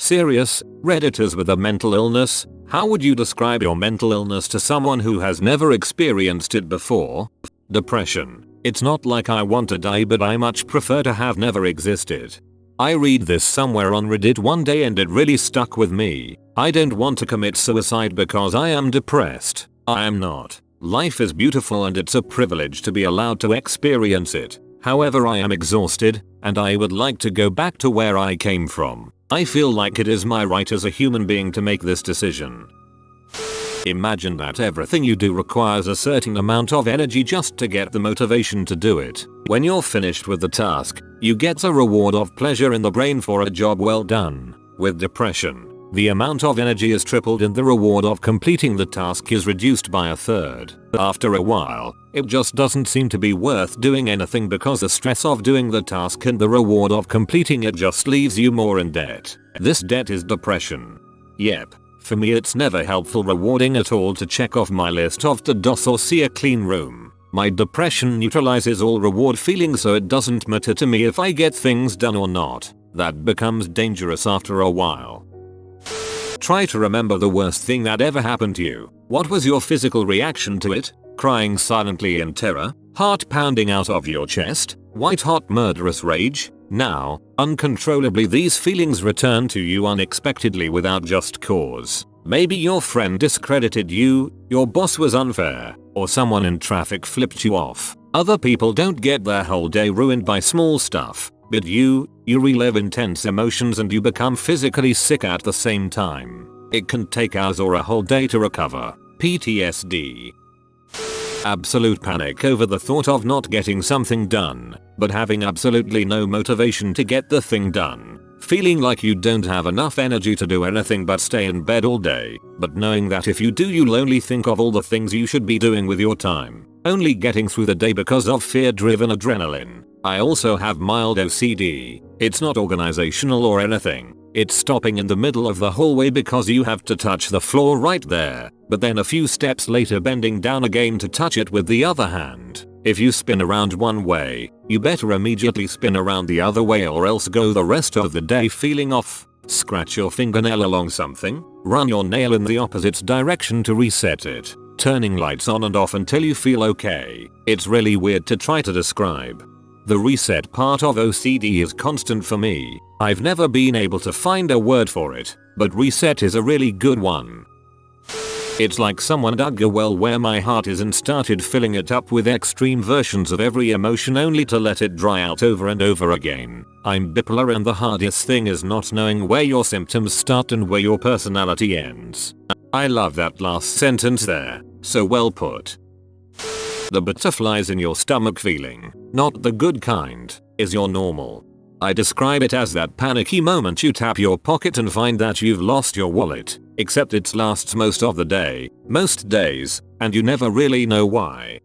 Serious, Redditors with a mental illness? How would you describe your mental illness to someone who has never experienced it before? Depression. It's not like I want to die, but I much prefer to have never existed. I read this somewhere on Reddit one day and it really stuck with me. I don't want to commit suicide because I am depressed. I am not. Life is beautiful and it's a privilege to be allowed to experience it. However, I am exhausted, and I would like to go back to where I came from. I feel like it is my right as a human being to make this decision. Imagine that everything you do requires a certain amount of energy just to get the motivation to do it. When you're finished with the task, you get a reward of pleasure in the brain for a job well done. With depression, the amount of energy is tripled and the reward of completing the task is reduced by a third. After a while, it just doesn't seem to be worth doing anything because the stress of doing the task and the reward of completing it just leaves you more in debt. This debt is depression. Yep. For me, it's never helpful rewarding at all to check off my list of to-dos or see a clean room. My depression neutralizes all reward feelings, so it doesn't matter to me if I get things done or not. That becomes dangerous after a while. Try to remember the worst thing that ever happened to you. What was your physical reaction to it? Crying silently in terror? Heart pounding out of your chest? White hot murderous rage? Now, uncontrollably these feelings return to you unexpectedly without just cause. Maybe your friend discredited you, your boss was unfair, or someone in traffic flipped you off. Other people don't get their whole day ruined by small stuff, but you relive intense emotions and you become physically sick at the same time. It can take hours or a whole day to recover. PTSD. Absolute panic over the thought of not getting something done, but having absolutely no motivation to get the thing done. Feeling like you don't have enough energy to do anything but stay in bed all day, but knowing that if you do you'll only think of all the things you should be doing with your time. Only getting through the day because of fear-driven adrenaline. I also have mild OCD. It's not organizational or anything. It's stopping in the middle of the hallway because you have to touch the floor right there, but then a few steps later bending down again to touch it with the other hand. If you spin around one way, you better immediately spin around the other way or else go the rest of the day feeling off. Scratch your fingernail along something, run your nail in the opposite direction to reset it, turning lights on and off until you feel okay. It's really weird to try to describe. The reset part of OCD is constant for me. I've never been able to find a word for it, but reset is a really good one. It's like someone dug a well where my heart is and started filling it up with extreme versions of every emotion only to let it dry out over and over again. I'm bipolar and the hardest thing is not knowing where your symptoms start and where your personality ends. I love that last sentence there. So well put. The butterflies in your stomach feeling, not the good kind, is your normal. I describe it as that panicky moment you tap your pocket and find that you've lost your wallet, except it lasts most of the day, most days, and you never really know why.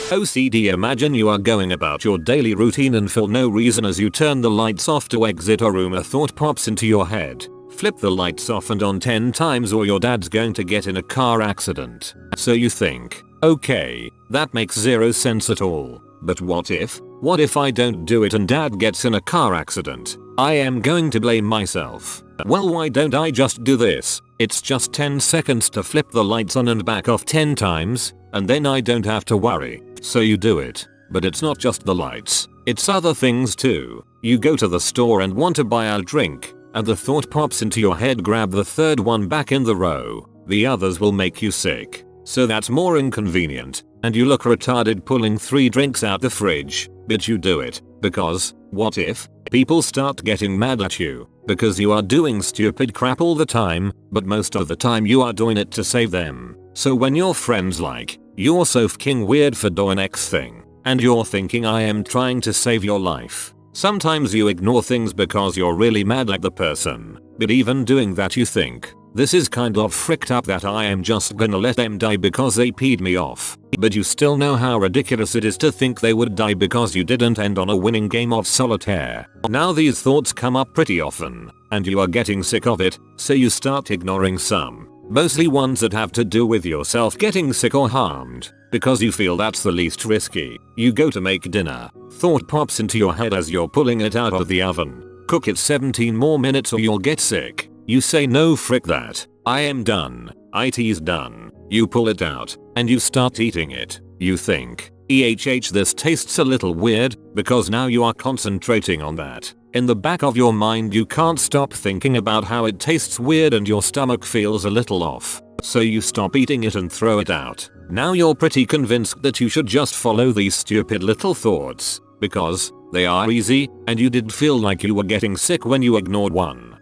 OCD. Imagine you are going about your daily routine and for no reason as you turn the lights off to exit a room a thought pops into your head. Flip the lights off and on 10 times or your dad's going to get in a car accident. So you think, okay, that makes zero sense at all. But what if I don't do it and dad gets in a car accident? I am going to blame myself. Well, why don't I just do this? It's just 10 seconds to flip the lights on and back off 10 times, and then I don't have to worry. So you do it. But it's not just the lights, it's other things too. You go to the store and want to buy a drink, and the thought pops into your head, grab the third one back in the row. The others will make you sick. So that's more inconvenient, and you look retarded pulling 3 drinks out the fridge, but you do it, because, what if? People start getting mad at you, because you are doing stupid crap all the time, but most of the time you are doing it to save them. So when your friends like, you're so f***ing weird for doing X thing, and you're thinking I am trying to save your life. Sometimes you ignore things because you're really mad at the person, but even doing that you think, this is kind of fricked up that I am just gonna let them die because they peed me off. But you still know how ridiculous it is to think they would die because you didn't end on a winning game of solitaire. Now these thoughts come up pretty often, and you are getting sick of it, so you start ignoring some. Mostly ones that have to do with yourself getting sick or harmed, because you feel that's the least risky. You go to make dinner. Thought pops into your head as you're pulling it out of the oven. Cook it 17 more minutes or you'll get sick. You say no, frick that. I am done. It's done. You pull it out and you start eating it. You think, this tastes a little weird, because now you are concentrating on that. In the back of your mind you can't stop thinking about how it tastes weird and your stomach feels a little off. So you stop eating it and throw it out. Now you're pretty convinced that you should just follow these stupid little thoughts, because they are easy, and you did feel like you were getting sick when you ignored one.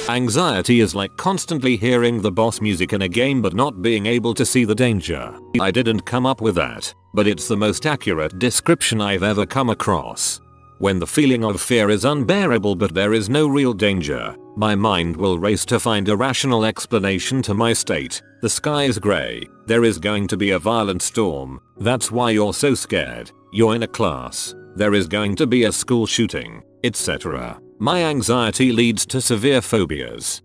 Anxiety is like constantly hearing the boss music in a game but not being able to see the danger. I didn't come up with that, but it's the most accurate description I've ever come across. When the feeling of fear is unbearable but there is no real danger, my mind will race to find a rational explanation to my state. The sky is grey. There is going to be a violent storm. That's why you're so scared. You're in a class. There is going to be a school shooting, etc. My anxiety leads to severe phobias.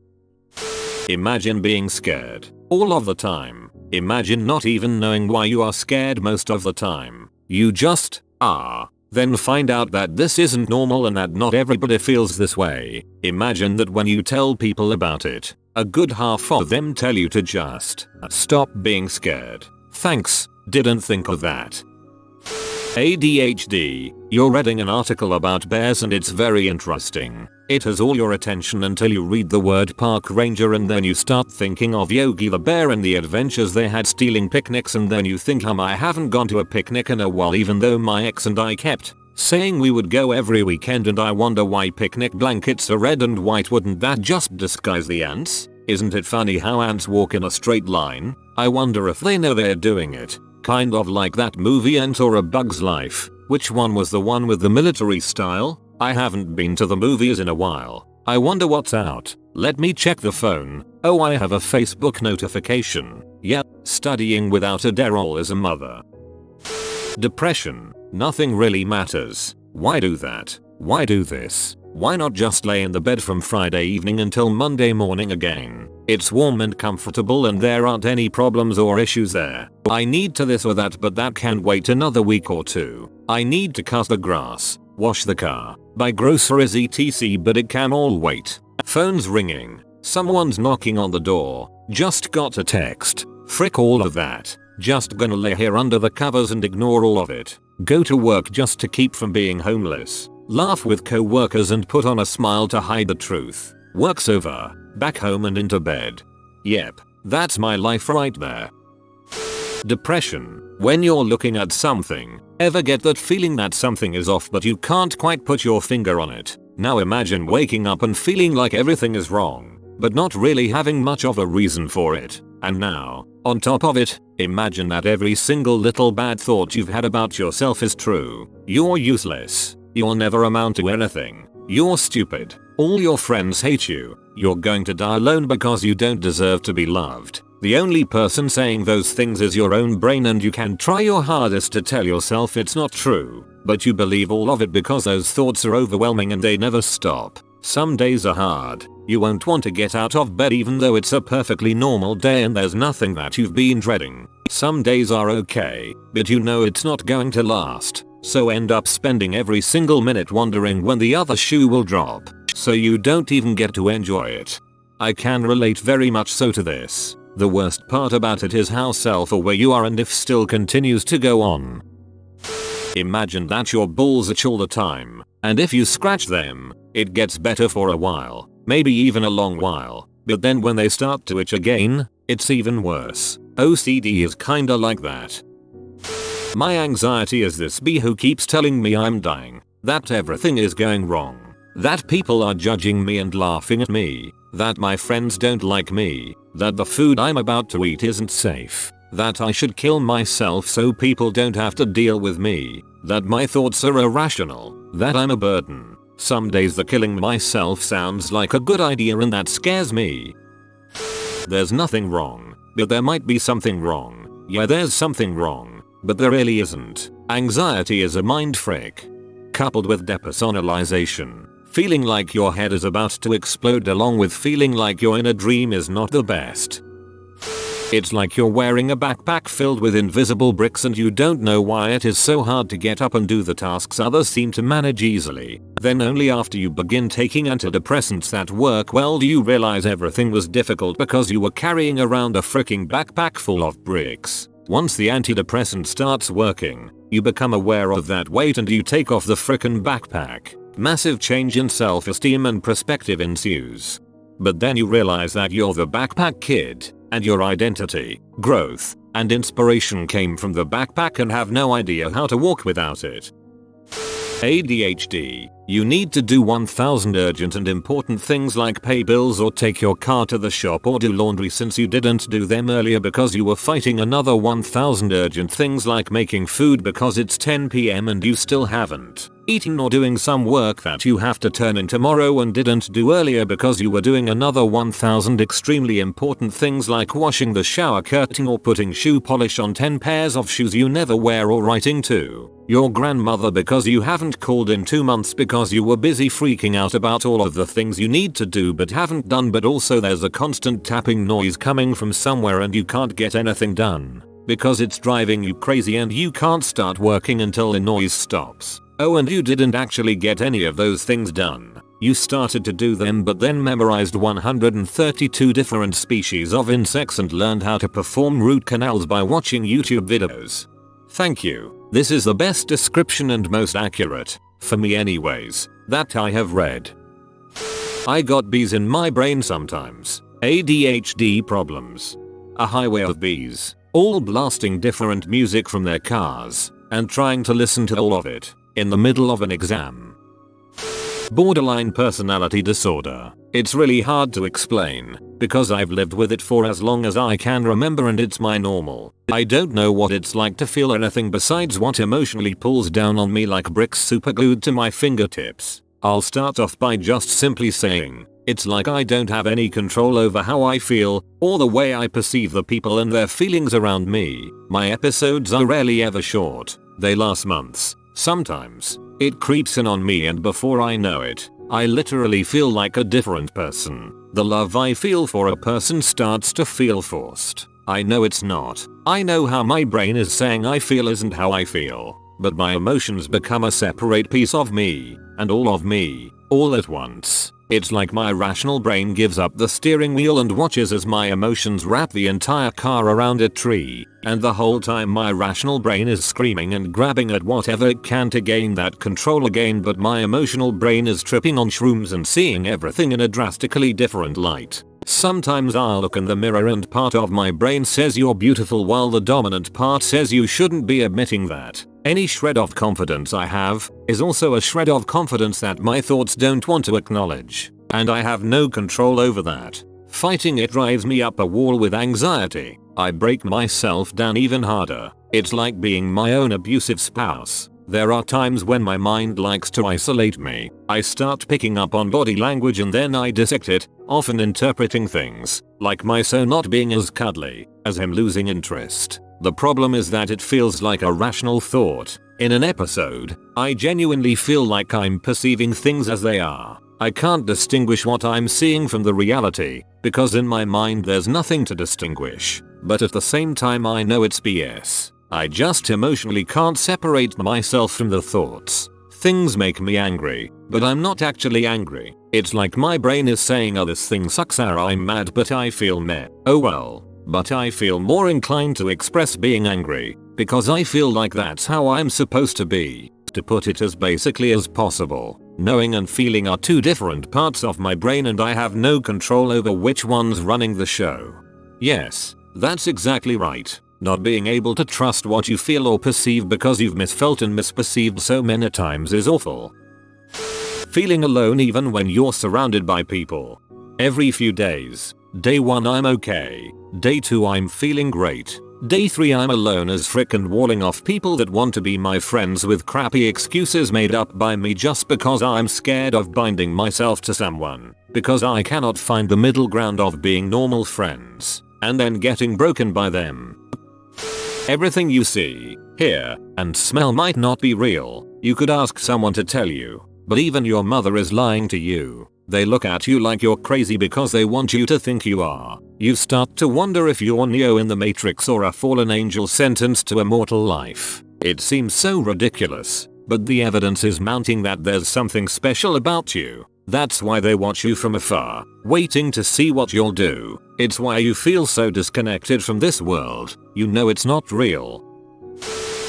Imagine being scared all of the time. Imagine not even knowing why you are scared most of the time. You just are. Then find out that this isn't normal and that not everybody feels this way. Imagine that when you tell people about it, a good half of them tell you to just stop being scared. Thanks, didn't think of that. ADHD. You're reading an article about bears and it's very interesting. It has all your attention until you read the word park ranger and then you start thinking of Yogi the bear and the adventures they had stealing picnics, and then you think I haven't gone to a picnic in a while, even though my ex and I kept saying we would go every weekend, and I wonder why picnic blankets are red and white. Wouldn't that just disguise the ants? Isn't it funny how ants walk in a straight line? I wonder if they know they're doing it. Kind of like that movie Ant or A Bug's Life. Which one was the one with the military style? I haven't been to the movies in a while. I wonder what's out. Let me check the phone. Oh, I have a Facebook notification. Yep, studying without a Adderall as a mother. Depression. Nothing really matters. Why do that? Why do this? Why not just lay in the bed from Friday evening until Monday morning again? It's warm and comfortable and there aren't any problems or issues there. I need to this or that, but that can wait another week or two. I need to cut the grass, wash the car, buy groceries etc, but it can all wait. Phone's ringing. Someone's knocking on the door. Just got a text. Frick all of that. Just gonna lay here under the covers and ignore all of it. Go to work just to keep from being homeless. Laugh with co-workers and put on a smile to hide the truth. Work's over. Back home and into bed. Yep, that's my life right there. Depression. When you're looking at something, ever get that feeling that something is off but you can't quite put your finger on it? Now imagine waking up and feeling like everything is wrong, but not really having much of a reason for it. And now, on top of it, imagine that every single little bad thought you've had about yourself is true. You're useless. You'll never amount to anything. You're stupid. All your friends hate you. You're going to die alone because you don't deserve to be loved. The only person saying those things is your own brain, and you can try your hardest to tell yourself it's not true, but you believe all of it because those thoughts are overwhelming and they never stop. Some days are hard. You won't want to get out of bed even though it's a perfectly normal day and there's nothing that you've been dreading. Some days are okay, but you know it's not going to last. So end up spending every single minute wondering when the other shoe will drop, so you don't even get to enjoy it. I can relate very much so to this. The worst part about it is how self-aware you are and if still continues to go on. Imagine that your balls itch all the time, and if you scratch them, it gets better for a while, maybe even a long while, but then when they start to itch again, it's even worse. OCD is kinda like that. My anxiety is this bee who keeps telling me I'm dying, that everything is going wrong, that people are judging me and laughing at me, that my friends don't like me, that the food I'm about to eat isn't safe, that I should kill myself so people don't have to deal with me, that my thoughts are irrational, that I'm a burden. Some days the killing myself sounds like a good idea and that scares me. There's nothing wrong, but there might be something wrong. Yeah, there's something wrong, but there really isn't. Anxiety is a mind frick. Coupled with depersonalization, feeling like your head is about to explode along with feeling like you're in a dream is not the best. It's like you're wearing a backpack filled with invisible bricks and you don't know why it is so hard to get up and do the tasks others seem to manage easily. Then only after you begin taking antidepressants that work well do you realize everything was difficult because you were carrying around a freaking backpack full of bricks. Once the antidepressant starts working, you become aware of that weight and you take off the frickin' backpack. Massive change in self-esteem and perspective ensues. But then you realize that you're the backpack kid, and your identity, growth, and inspiration came from the backpack and have no idea how to walk without it. ADHD. You need to do 1000 urgent and important things like pay bills or take your car to the shop or do laundry since you didn't do them earlier because you were fighting another 1000 urgent things like making food because it's 10 PM and you still haven't eaten or doing some work that you have to turn in tomorrow and didn't do earlier because you were doing another 1000 extremely important things like washing the shower curtain or putting shoe polish on 10 pairs of shoes you never wear or writing to your grandmother because you haven't called in 2 months because you were busy freaking out about all of the things you need to do but haven't done, but also there's a constant tapping noise coming from somewhere and you can't get anything done because it's driving you crazy and you can't start working until the noise stops. Oh, and you didn't actually get any of those things done. You started to do them but then memorized 132 different species of insects and learned how to perform root canals by watching YouTube videos. Thank you. This is the best description and most accurate, for me anyways, that I have read. I got bees in my brain sometimes. ADHD problems. A highway of bees, all blasting different music from their cars, and trying to listen to all of it, in the middle of an exam. Borderline personality disorder. It's really hard to explain, because I've lived with it for as long as I can remember and it's my normal. I don't know what it's like to feel anything besides what emotionally pulls down on me like bricks superglued to my fingertips. I'll start off by just simply saying, it's like I don't have any control over how I feel, or the way I perceive the people and their feelings around me. My episodes are rarely ever short. They last months. Sometimes, it creeps in on me and before I know it, I literally feel like a different person. The love I feel for a person starts to feel forced. I know it's not. I know how my brain is saying I feel isn't how I feel. But my emotions become a separate piece of me, and all of me, all at once. It's like my rational brain gives up the steering wheel and watches as my emotions wrap the entire car around a tree, and the whole time my rational brain is screaming and grabbing at whatever it can to gain that control again, but my emotional brain is tripping on shrooms and seeing everything in a drastically different light. Sometimes I'll look in the mirror and part of my brain says you're beautiful while the dominant part says you shouldn't be admitting that. Any shred of confidence I have is also a shred of confidence that my thoughts don't want to acknowledge, and I have no control over that. Fighting it drives me up a wall with anxiety. I break myself down even harder. It's like being my own abusive spouse. There are times when my mind likes to isolate me. I start picking up on body language and then I dissect it, often interpreting things, like my son not being as cuddly, as him losing interest. The problem is that it feels like a rational thought. In an episode, I genuinely feel like I'm perceiving things as they are. I can't distinguish what I'm seeing from the reality, because in my mind there's nothing to distinguish. But at the same time I know it's BS. I just emotionally can't separate myself from the thoughts. Things make me angry, but I'm not actually angry. It's like my brain is saying, oh, this thing sucks, or I'm mad but I feel meh. Oh well. But I feel more inclined to express being angry, because I feel like that's how I'm supposed to be. To put it as basically as possible, knowing and feeling are two different parts of my brain and I have no control over which one's running the show. Yes, that's exactly right. Not being able to trust what you feel or perceive because you've misfelt and misperceived so many times is awful. Feeling alone even when you're surrounded by people. Every few days. Day 1 I'm okay. Day 2 I'm feeling great. Day 3 I'm alone as frick and walling off people that want to be my friends with crappy excuses made up by me just because I'm scared of binding myself to someone. Because I cannot find the middle ground of being normal friends, and then getting broken by them. Everything you see, hear, and smell might not be real. You could ask someone to tell you, but even your mother is lying to you. They look at you like you're crazy because they want you to think you are. You start to wonder if you're Neo in the Matrix or a fallen angel sentenced to immortal life. It seems so ridiculous, but the evidence is mounting that there's something special about you. That's why they watch you from afar, waiting to see what you'll do. It's why you feel so disconnected from this world. You know it's not real.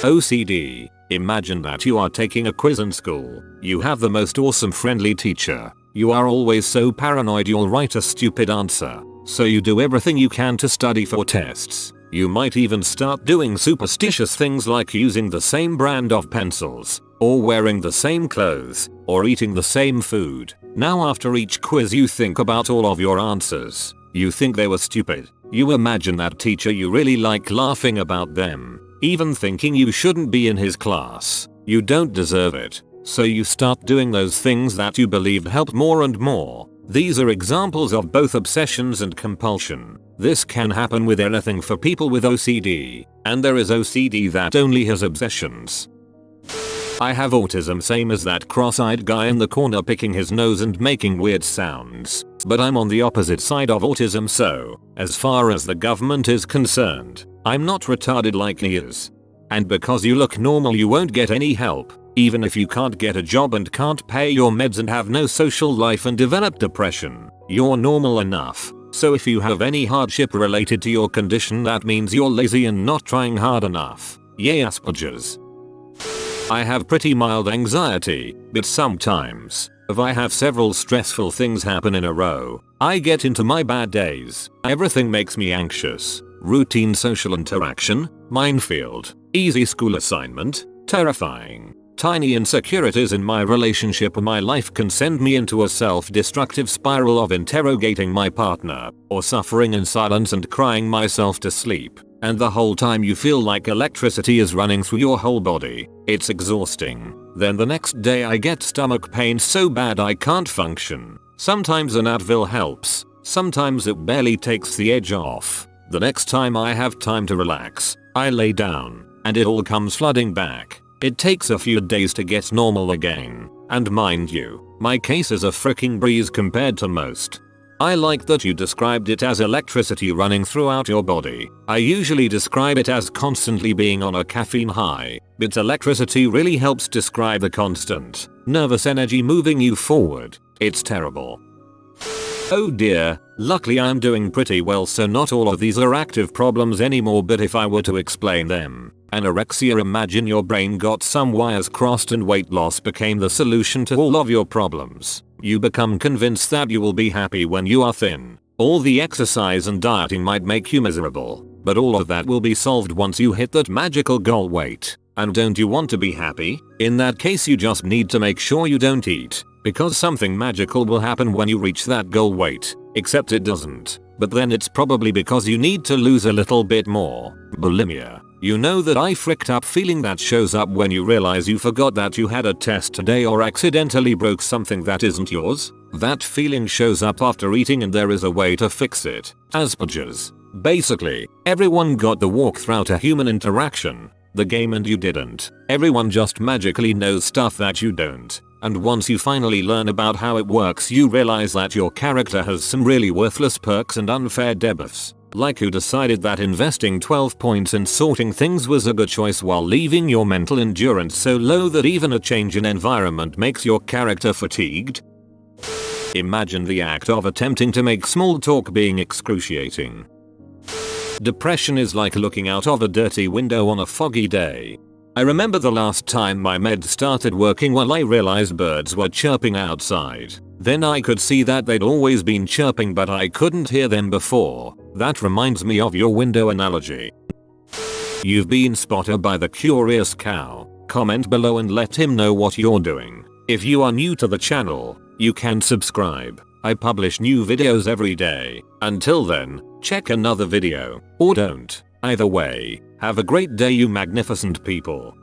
OCD. Imagine that you are taking a quiz in school. You have the most awesome friendly teacher. You are always so paranoid you'll write a stupid answer. So you do everything you can to study for tests. You might even start doing superstitious things like using the same brand of pencils, or wearing the same clothes, or eating the same food. Now after each quiz you think about all of your answers. You think they were stupid. You imagine that teacher you really like laughing about them, even thinking you shouldn't be in his class. You don't deserve it. So you start doing those things that you believed helped more and more. These are examples of both obsessions and compulsion. This can happen with anything for people with OCD, and there is OCD that only has obsessions. I have autism, same as that cross-eyed guy in the corner picking his nose and making weird sounds. But I'm on the opposite side of autism, so, as far as the government is concerned, I'm not retarded like he is. And because you look normal you won't get any help, even if you can't get a job and can't pay your meds and have no social life and develop depression. You're normal enough. So if you have any hardship related to your condition, that means you're lazy and not trying hard enough. Yay, Asperger's. I have pretty mild anxiety, but sometimes, if I have several stressful things happen in a row, I get into my bad days. Everything makes me anxious. Routine social interaction, minefield, easy school assignment, terrifying. Tiny insecurities in my relationship or my life can send me into a self-destructive spiral of interrogating my partner, or suffering in silence and crying myself to sleep. And the whole time you feel like electricity is running through your whole body. It's exhausting. Then the next day I get stomach pain so bad I can't function. Sometimes an Advil helps. Sometimes it barely takes the edge off. The next time I have time to relax, I lay down, and it all comes flooding back. It takes a few days to get normal again. And mind you, my case is a freaking breeze compared to most. I like that you described it as electricity running throughout your body. I usually describe it as constantly being on a caffeine high, but electricity really helps describe the constant, nervous energy moving you forward. It's terrible. Oh dear, luckily I'm doing pretty well, so not all of these are active problems anymore, but if I were to explain them. Anorexia, imagine your brain got some wires crossed and weight loss became the solution to all of your problems. You become convinced that you will be happy when you are thin. All the exercise and dieting might make you miserable, but all of that will be solved once you hit that magical goal weight. And don't you want to be happy? In that case you just need to make sure you don't eat, because something magical will happen when you reach that goal weight, except it doesn't. But then it's probably because you need to lose a little bit more. Bulimia. You know that I fricked up feeling that shows up when you realize you forgot that you had a test today or accidentally broke something that isn't yours? That feeling shows up after eating and there is a way to fix it. Asperger's. Basically, everyone got the walk throughout a human interaction, the game, and you didn't. Everyone just magically knows stuff that you don't. And once you finally learn about how it works you realize that your character has some really worthless perks and unfair debuffs. Like who decided that investing 12 points in sorting things was a good choice while leaving your mental endurance so low that even a change in environment makes your character fatigued? Imagine the act of attempting to make small talk being excruciating. Depression is like looking out of a dirty window on a foggy day. I remember the last time my meds started working while I realized birds were chirping outside. Then I could see that they'd always been chirping but I couldn't hear them before. That reminds me of your window analogy. You've been spotted by the curious cow. Comment below and let him know what you're doing. If you are new to the channel, you can subscribe. I publish new videos every day. Until then, check another video, or don't. Either way, have a great day you magnificent people.